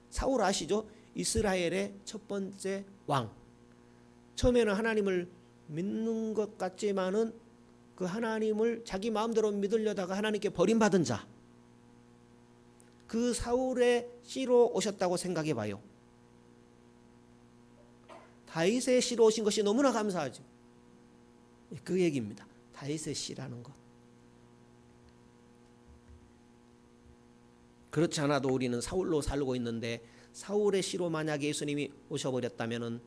사울 아시죠? 이스라엘의 첫 번째 왕. 처음에는 하나님을 믿는 것 같지만은 그 하나님을 자기 마음대로 믿으려다가 하나님께 버림받은 자. 그 사울의 씨로 오셨다고 생각해 봐요. 다윗의 씨로 오신 것이 너무나 감사하죠. 그 얘기입니다. 다윗의 씨라는 것. 그렇지 않아도 우리는 사울로 살고 있는데 사울의 씨로 만약에 예수님이 오셔버렸다면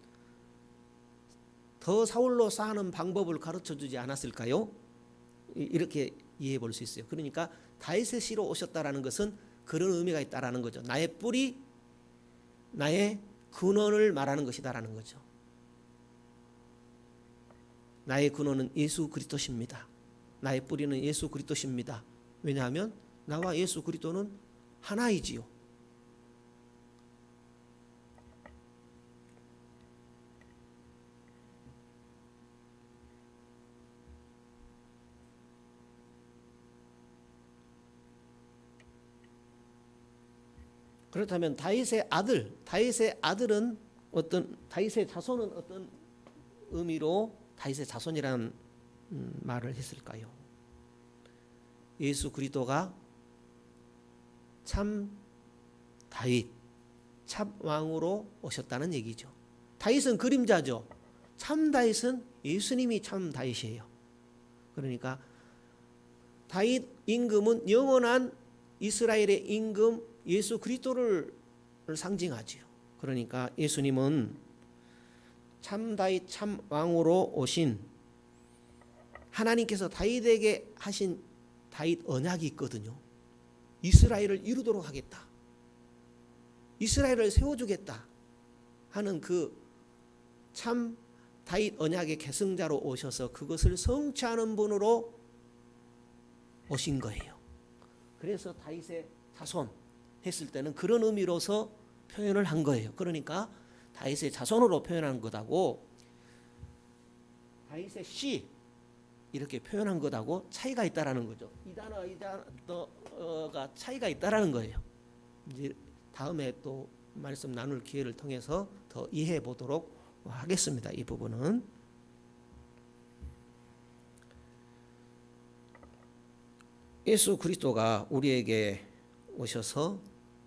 더 사울로 사는 방법을 가르쳐주지 않았을까요? 이렇게 이해해 볼 수 있어요. 그러니까 다윗의 씨로 오셨다라는 것은 그런 의미가 있다라는 거죠. 나의 뿌리, 나의 근원을 말하는 것이다라는 거죠. 나의 근원은 예수 그리스도십니다. 나의 뿌리는 예수 그리스도십니다. 왜냐하면 나와 예수 그리스도는 하나이지요. 그렇다면 다윗의 아들은 다윗의 자손은 어떤 의미로 다윗의 자손이라는 말을 했을까요? 예수 그리스도가 참 다윗, 참 왕으로 오셨다는 얘기죠. 다윗은 그림자죠. 참 다윗은 예수님이 참 다윗이에요. 그러니까 다윗 임금은 영원한 이스라엘의 임금 예수 그리스도를 상징하지요. 그러니까 예수님은 참 다윗 참 왕으로 오신 하나님께서 다윗에게 하신 다윗 언약이 있거든요. 이스라엘을 이루도록 하겠다. 이스라엘을 세워주겠다 하는 그 참 다윗 언약의 계승자로 오셔서 그것을 성취하는 분으로 오신 거예요. 그래서 다윗의 자손 했을 때는 그런 의미로서 표현을 한 거예요. 그러니까 다윗의 자손으로 표현한 것하고 다윗의 씨 이렇게 표현한 것하고 차이가 있다라는 거죠. 이 단어가 차이가 있다라는 거예요. 이제 다음에 또 말씀 나눌 기회를 통해서 더 이해해 보도록 하겠습니다. 이 부분은 예수 그리스도가 우리에게 오셔서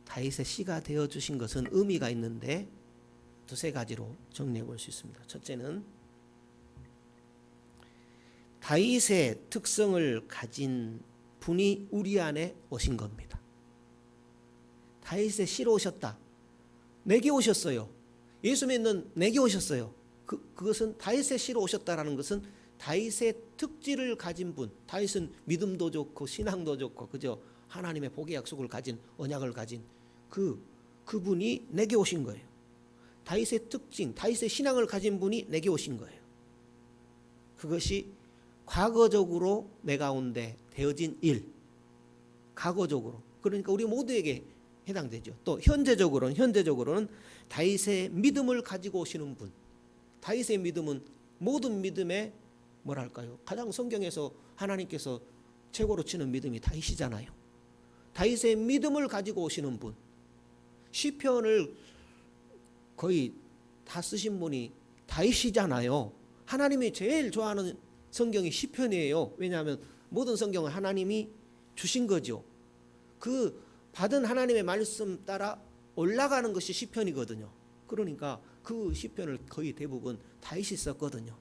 다윗의 씨가 되어 주신 것은 의미가 있는데 두세 가지로 정리해 볼 수 있습니다. 첫째는 다윗의 특성을 가진 분이 우리 안에 오신 겁니다. 다윗의 씨로 오셨다. 내게 오셨어요. 예수 믿는 내게 오셨어요. 그것은 다윗의 씨로 오셨다라는 것은 다윗의 특질을 가진 분. 다윗은 믿음도 좋고 신앙도 좋고 그죠? 하나님의 복의 약속을 가진 언약을 가진 그분이 내게 오신 거예요. 다윗의 특징, 다윗의 신앙을 가진 분이 내게 오신 거예요. 그것이 과거적으로 내 가운데 되어진 일, 과거적으로. 그러니까 우리 모두에게 해당되죠. 또 현재적으로는 다윗의 믿음을 가지고 오시는 분. 다윗의 믿음은 모든 믿음의 뭐랄까요? 가장 성경에서 하나님께서 최고로 치는 믿음이 다윗이잖아요. 다윗의 믿음을 가지고 오시는 분. 시편을 거의 다 쓰신 분이 다윗이잖아요. 하나님이 제일 좋아하는 성경이 시편이에요. 왜냐하면 모든 성경은 하나님이 주신 거죠. 그 받은 하나님의 말씀 따라 올라가는 것이 시편이거든요. 그러니까 그 시편을 거의 대부분 다윗이 썼거든요.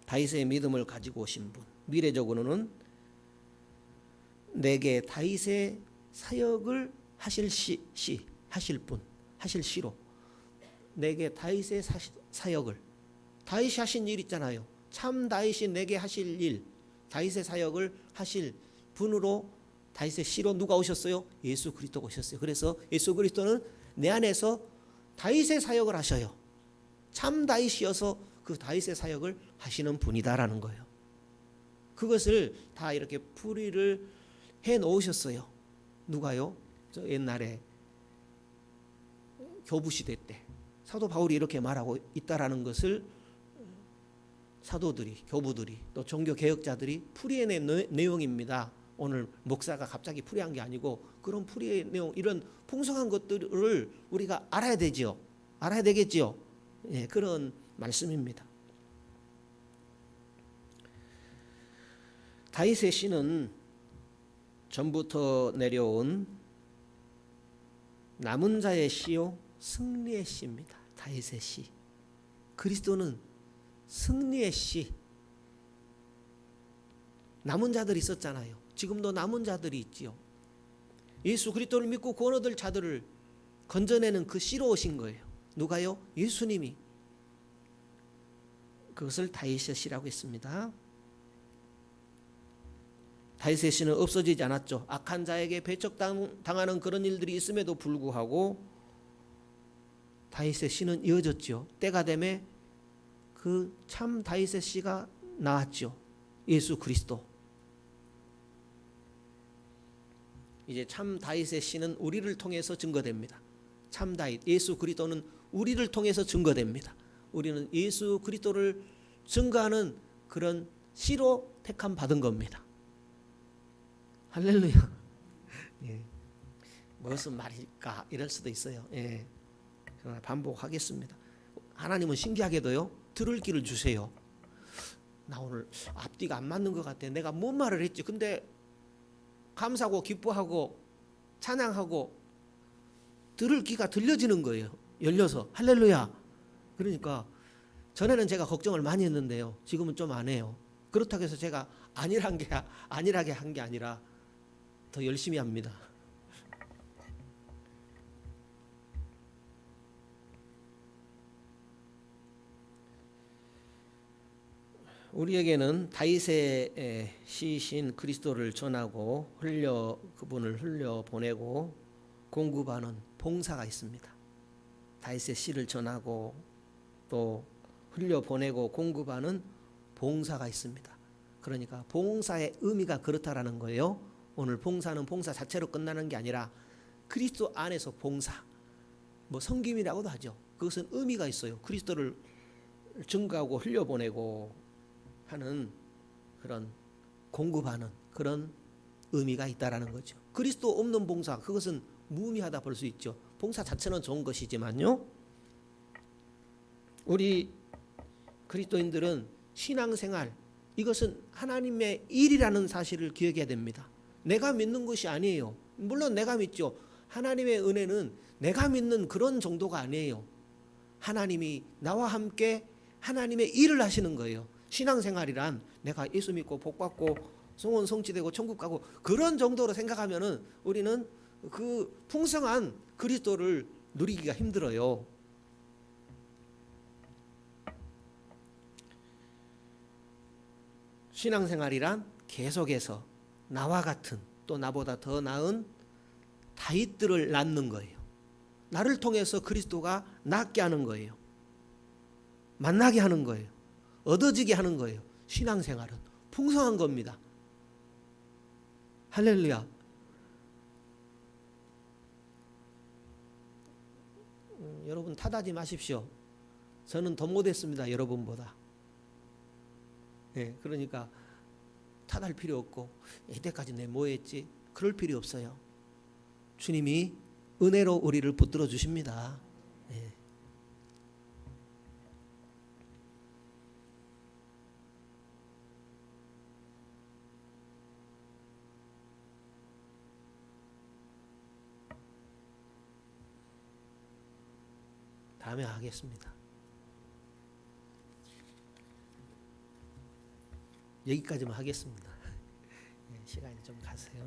다윗의 믿음을 가지고 오신 분. 미래적으로는 내게 다윗의 사역을 하실 하실 분, 하실 시로 내게 다윗의 사역을 다윗이 하신 일 있잖아요. 참 다윗이 내게 하실 일, 다윗의 사역을 하실 분으로 다윗의 시로 누가 오셨어요? 예수 그리스도가 오셨어요. 그래서 예수 그리스도는 내 안에서 다윗의 사역을 하셔요. 참 다윗이어서 그 다윗의 사역을 하시는 분이다라는 거예요. 그것을 다 이렇게 풀이를 해 놓으셨어요. 누가요? 저 옛날에 교부 시대 때 사도 바울이 이렇게 말하고 있다라는 것을 사도들이, 교부들이, 또 종교 개혁자들이 풀이해낸 내용입니다. 오늘 목사가 갑자기 풀이한 게 아니고 그런 풀이의 내용, 이런 풍성한 것들을 우리가 알아야 되지요. 알아야 되겠지요. 예, 그런 말씀입니다. 다윗의 씨는 전부터 내려온 남은 자의 씨요 승리의 씨입니다. 다윗의 씨. 그리스도는 승리의 씨. 남은 자들이 있었잖아요. 지금도 남은 자들이 있지요. 예수 그리스도를 믿고 구원 얻을 자들을 건져내는 그 씨로 오신 거예요. 누가요? 예수님이. 그것을 다윗의 씨라고 했습니다. 다윗의 씨는 없어지지 않았죠. 악한 자에게 배척당하는 그런 일들이 있음에도 불구하고 다윗의 씨는 이어졌죠. 때가 되매 그 참 다윗의 씨가 나왔죠. 예수 그리스도. 이제 참 다윗의 씨는 우리를 통해서 증거됩니다. 참 다윗 예수 그리스도는 우리를 통해서 증거됩니다. 우리는 예수 그리스도를 증거하는 그런 씨로 택함 받은 겁니다. 할렐루야. 예. 무슨 말일까 이럴 수도 있어요. 예. 반복하겠습니다. 하나님은 신기하게도요, 들을 길을 주세요. 나 오늘 앞뒤가 안 맞는 것 같아. 내가 뭔 말을 했지? 근데 감사하고 기뻐하고 찬양하고 들을 귀가 들려지는 거예요. 열려서. 할렐루야. 그러니까 전에는 제가 걱정을 많이 했는데요, 지금은 좀 안 해요. 그렇다고 해서 제가 안일하게 한 게 아니라 더 열심히 합니다. 우리에게는 다윗의 시신 그리스도를 전하고 그분을 흘려 보내고 공급하는 봉사가 있습니다. 다윗의 시를 전하고 또 흘려 보내고 공급하는 봉사가 있습니다. 그러니까 봉사의 의미가 그렇다라는 거예요. 오늘 봉사는 봉사 자체로 끝나는 게 아니라 그리스도 안에서 봉사, 뭐 섬김이라고도 하죠. 그것은 의미가 있어요. 그리스도를 증거하고 흘려 보내고 하는 그런 공급하는 그런 의미가 있다라는 거죠. 그리스도 없는 봉사, 그것은 무의미하다 볼 수 있죠. 봉사 자체는 좋은 것이지만요, 우리 그리스도인들은 신앙생활, 이것은 하나님의 일이라는 사실을 기억해야 됩니다. 내가 믿는 것이 아니에요. 물론 내가 믿죠. 하나님의 은혜는 내가 믿는 그런 정도가 아니에요. 하나님이 나와 함께 하나님의 일을 하시는 거예요. 신앙생활이란 내가 예수 믿고 복받고 성원 성취되고 천국 가고 그런 정도로 생각하면은 우리는 그 풍성한 그리스도를 누리기가 힘들어요. 신앙생활이란 계속해서 나와 같은 또 나보다 더 나은 다윗들을 낳는 거예요. 나를 통해서 그리스도가 낫게 하는 거예요. 만나게 하는 거예요. 얻어지게 하는 거예요. 신앙생활은 풍성한 겁니다. 할렐루야. 여러분 탓하지 마십시오. 저는 더 못했습니다. 여러분보다. 예, 그러니까 탓할 필요 없고 이때까지 내 뭐 했지? 그럴 필요 없어요. 주님이 은혜로 우리를 붙들어 주십니다. 예. 다음에 하겠습니다. 여기까지만 하겠습니다. 시간이 좀 가세요.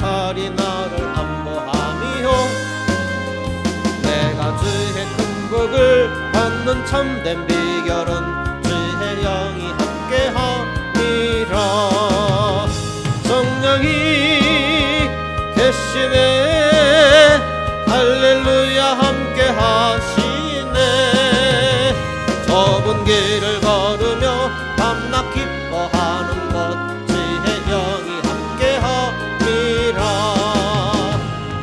팔이 나를 안보함이요 내가 주의 큰 복을 받는 참된 비결은 주의 영이 함께함이라 성령이 계시네 할렐루야 함께하시네 좁은 길을 걸으며 밤낮 기뻐하는 것 주의 영이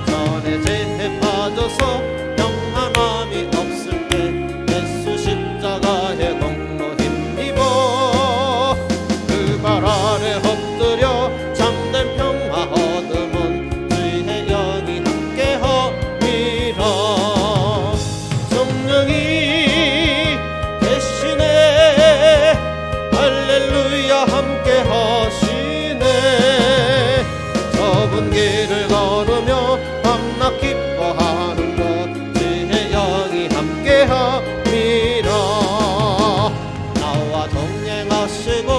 전에 죄에 빠져서 영원함이 없을 때 예수 십자가의 공로 힘입어 그 발 아래 엎드려 참된 평화 얻음은 주의 영이 함께함이라 성령이 계시네 할렐루야 함께하시네 좁은 길을 걸으며 밤낮 기뻐하는 것 주의 영이 함께함이라 나와 동행하시고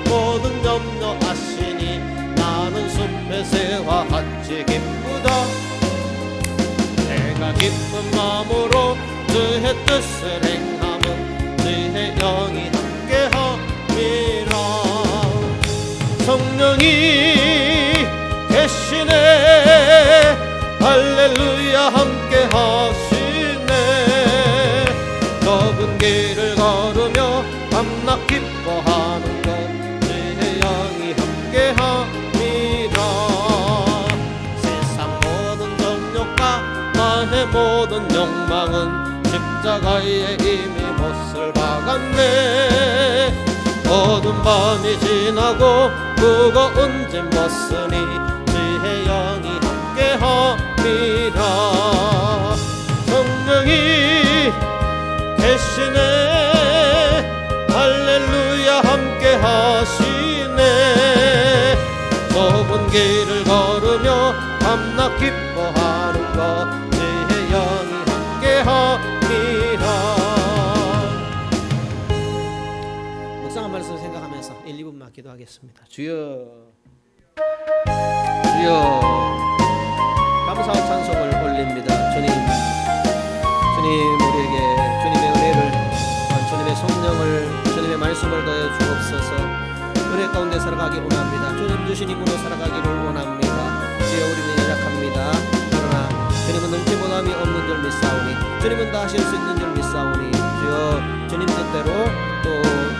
모든 염려 아시니 나 어찌 기쁘다. 내가 기쁜 마음으로 주의 뜻을 행함은 주의 영이 함께함이라. 성령이 계시네 할렐루야 함께 하시네. 좁은 길을 걸으며 밤낮 기뻐하는 것 주의 영이 함께 함이라. 세상 모든 정욕과 나의 모든 욕망은 십자가에 이미 못을 박았네. 어두운 밤이 지나고 무거운 짐 벗으니 주의 영이 함께함이라. 성령이 계시네 할렐루야 함께하시네. 좁은 길을 걸으며 밤낮 기뻐하는 것 주의 영이 함께함이라. 묵상한 말씀 생각하면서 1, 2분만 기도하겠습니다. 주여 주여 감사와 찬송을 올립니다. 주님 우리에게 주님의 은혜를 주님의 성령을 주님의 말씀을 더해 주옵소서. 은혜 가운데 살아가기 원합니다. 주님 주신 힘으로 살아가기를 원합니다. 주여 우리는 연약합니다. 그러나 주님은 능치 못함이 없는 줄 믿사오니 주님은 다 하실 수 있는 줄 믿사오니 주여 주님 뜻대로 또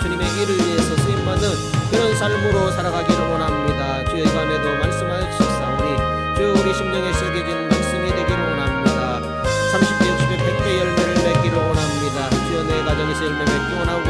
주님의 일을 위해서 쓰임받는 그런 삶으로 살아가기를 원합니다. 주여 이 밤에도 말씀하여 주시사오니 주여 우리 심령에 새겨진 말씀이 되기를 원합니다. 30배 60배 100배 열매를 맺기를 원합니다. 주여 내 가정에서 열매 맺기 원하고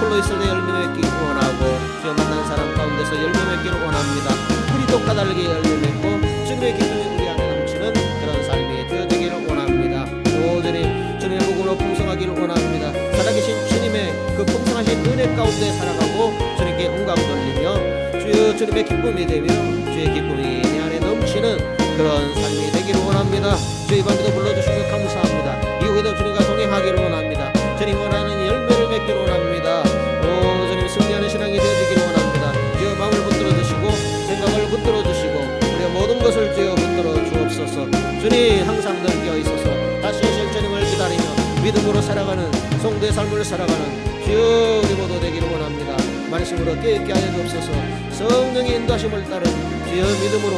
홀로 있을 때 열매 맺기 원하고 주여 만난 사람 가운데서 열매 맺기를 원합니다. 우리 독과 다르게 열매 맺고 주님의 기쁨이 우리 안에 넘치는 그런 삶이 되어지기를 원합니다. 오 주님의 복으로 풍성하기를 원합니다. 살아계신 주님의 그 풍성하신 은혜 가운데 살아가고 주님께 영광 돌리며 주여 주님의 기쁨이 되며 주의 기쁨이 내 안에 넘치는 그런 삶이 되기를 원합니다. 주의 밤에도 불러주시며 감사합니다. 이후에도 주님과 동행하기를 원합니다. 주님 원하는 열매를 맺기를 원합니다. 오 주님 승리하는 신앙이 되어지기를 원합니다. 주여 마음을 붙들어 주시고 생각을 붙들어 주시고 우리의 모든 것을 주여 붙들어 주옵소서. 주님 항상 늘 깨어 있어서 다시 오실 주님을 기다리며 믿음으로 살아가는 성도의 삶을 살아가는 주여 우리 모두 되기를 원합니다. 말씀으로 깨있게 하여 주옵소서. 성령의 인도하심을 따른 주여 믿음으로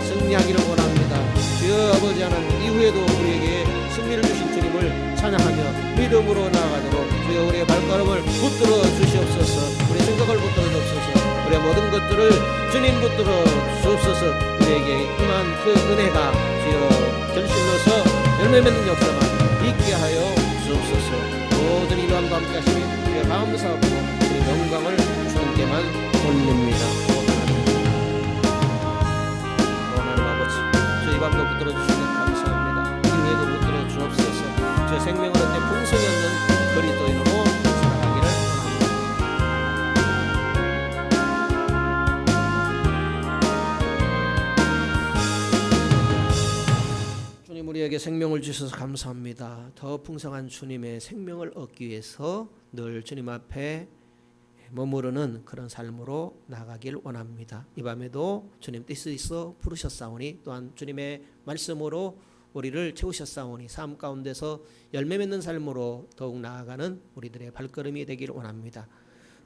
승리하기를 원합니다. 주여 아버지 하나님 이후에도 우리에게 승리를 주신 주님을 찬양하며 믿음으로 나아가도록 주여 우리의 발걸음을 붙들어 주시옵소서. 우리의 생각을 붙들어 주옵소서. 우리의 모든 것들을 주님 붙들어 주옵소서. 우리에게 임한 그 은혜가 주여 결실로서 열매 맺는 역사가 있게 하여 주옵소서. 모든 이 밤도 함께 하시니 주여 감사하고 주의 영광을 주님께만 올립니다. 하나님 아버지 주의 밤도 붙들어 주시면 감사합니다. 이후에도 붙들어 주옵소서. 주의 생명을 얻되 풍성히 얻는 그리스도인으로 살아가기를 원합니다. 주님 우리에게 생명을 주셔서 감사합니다. 더 풍성한 주님의 생명을 얻기 위해서 늘 주님 앞에 머무르는 그런 삶으로 나가길 원합니다. 이 밤에도 주님 뜻이 있어 부르셨사오니 또한 주님의 말씀으로 우리를 채우셨사오니 삶 가운데서 열매 맺는 삶으로 더욱 나아가는 우리들의 발걸음이 되기를 원합니다.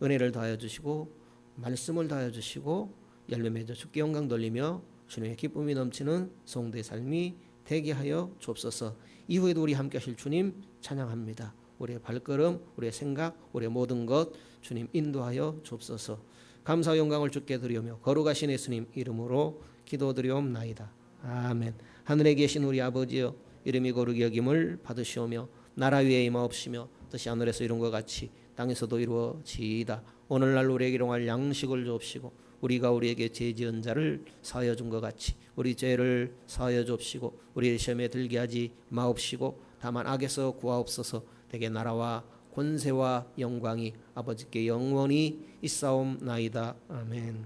은혜를 더하여 주시고 말씀을 더하여 주시고 열매 맺어 주께 영광 돌리며 주님의 기쁨이 넘치는 성도의 삶이 되게 하여 주옵소서. 이후에도 우리 함께 하실 주님 찬양합니다. 우리의 발걸음, 우리의 생각, 우리의 모든 것 주님 인도하여 주옵소서. 감사와 영광을 주께 드리오며 거룩하신 예수님 이름으로 기도드리옵나이다. 아멘. 하늘에 계신 우리 아버지여 이름이 거룩히 여김을 받으시오며 나라 위에 임하옵시며 뜻이 하늘에서 이룬 것 같이 땅에서도 이루어지이다. 오늘날 우리에게 일용할 양식을 주옵시고 우리가 우리에게 죄 지은 자를 사하여 준 것 같이 우리 죄를 사하여 주옵시고 우리를 시험에 들게 하지 마옵시고 다만 악에서 구하옵소서. 대개 나라와 권세와 영광이 아버지께 영원히 있사옵나이다. 아멘.